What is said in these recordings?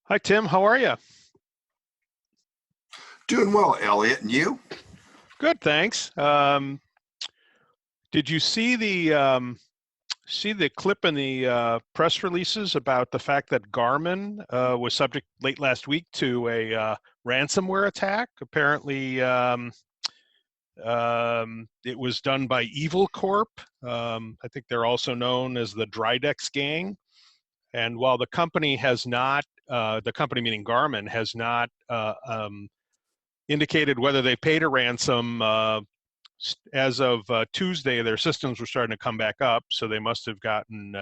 Hi, Tim. How are you? Doing well, Elliot, and you? Good, thanks. Did you see the clip in the press releases about the fact that Garmin was subject late last week to a ransomware attack? Apparently, it was done by Evil Corp. I think they're also known as the Drydex Gang. And while the company has not, the company meaning Garmin, has not indicated whether they paid a ransom. As of Tuesday, their systems were starting to come back up, so they must have gotten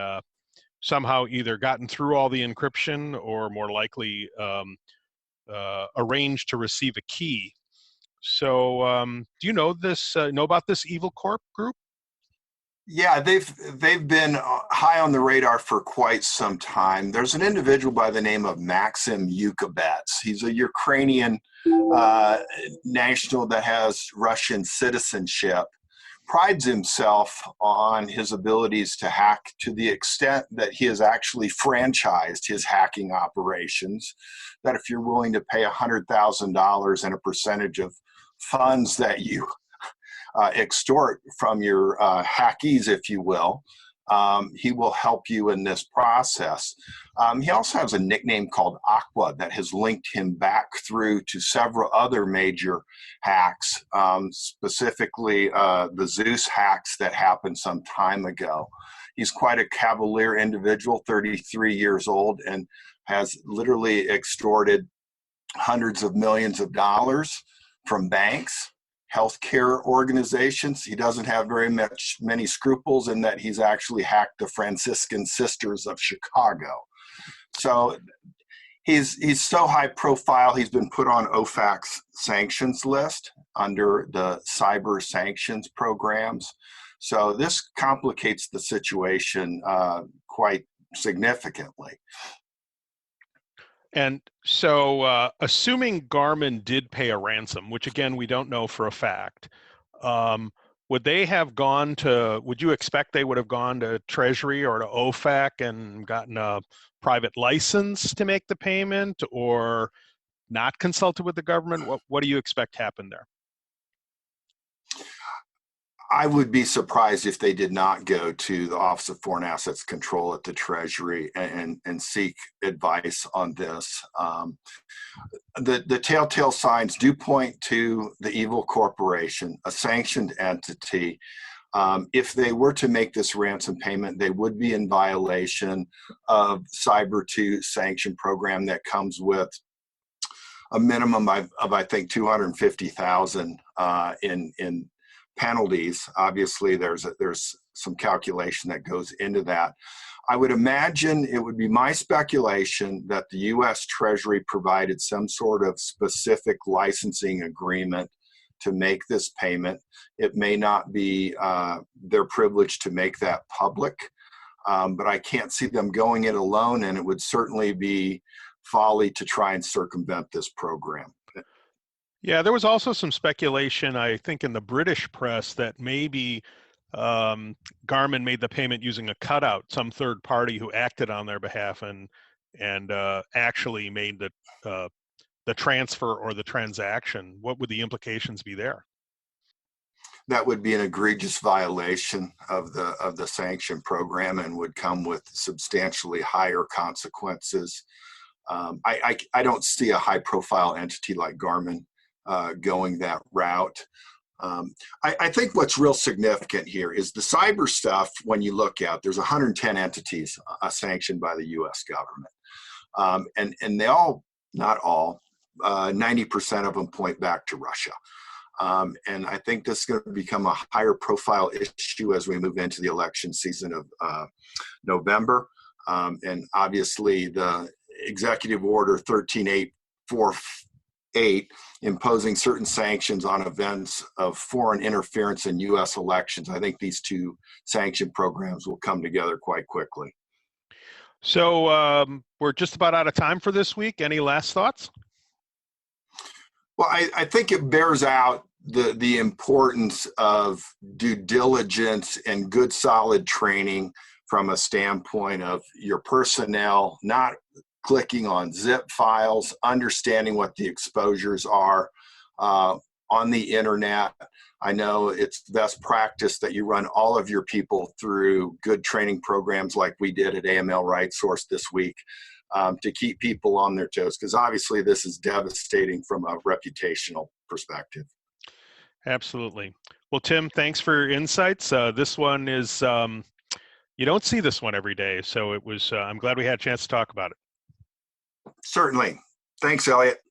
somehow either gotten through all the encryption or more likely arranged to receive a key. So, do you know this? Know about this Evil Corp group? Yeah, they've been high on the radar for quite some time. There's an individual by the name of Maxim Yukabets. He's a Ukrainian national that has Russian citizenship. Prides himself on his abilities to hack to the extent that he has actually franchised his hacking operations. That if you're willing to pay $100,000 and a percentage of funds that you extort from your hackees, if you will. He will help you in this process. He also has a nickname called Aqua that has linked him back through to several other major hacks, specifically the Zeus hacks that happened some time ago. He's quite a cavalier individual, 33 years old, and has literally extorted hundreds of millions of dollars from banks, healthcare organizations. He doesn't have many scruples in that he's actually hacked the Franciscan Sisters of Chicago. So he's so high profile, he's been put on OFAC's sanctions list under the cyber sanctions programs. So this complicates the situation quite significantly. And so, assuming Garmin did pay a ransom, which again we don't know for a fact, would they have gone to? Would you expect they would have gone to Treasury or to OFAC and gotten a private license to make the payment, or not consulted with the government? What do you expect happened there? I would be surprised if they did not go to the Office of Foreign Assets Control at the Treasury and seek advice on this. The telltale signs do point to the evil corporation, a sanctioned entity. If they were to make this ransom payment, they would be in violation of Cyber 2 sanction program that comes with a minimum of I think 250,000 in penalties. Obviously, there's some calculation that goes into that. I would imagine, it would be my speculation, that the U.S. Treasury provided some sort of specific licensing agreement to make this payment. It may not be their privilege to make that public, but I can't see them going it alone, and it would certainly be folly to try and circumvent this program. Yeah, there was also some speculation, I think, in the British press that maybe Garmin made the payment using a cutout, some third party who acted on their behalf and actually made the transfer or the transaction. What would the implications be there? That would be an egregious violation of the sanction program and would come with substantially higher consequences. I don't see a high-profile entity like Garmin going that route. I think what's real significant here is the cyber stuff. When you look at, there's 110 entities sanctioned by the U.S. government, and they all, not all, 90% of them point back to Russia. And I think this is going to become a higher profile issue as we move into the election season of November. And obviously the Executive Order 13848 imposing certain sanctions on events of foreign interference in U.S. elections. I think these two sanction programs will come together quite quickly. So we're just about out of time for this week. Any last thoughts? Well, I think it bears out the importance of due diligence and good solid training from a standpoint of your personnel, not clicking on zip files, understanding what the exposures are on the internet. I know it's best practice that you run all of your people through good training programs like we did at AML RightSource this week to keep people on their toes, because obviously this is devastating from a reputational perspective. Absolutely. Well, Tim, thanks for your insights. This one is, you don't see this one every day, so it was, I'm glad we had a chance to talk about it. Certainly. Thanks, Elliot.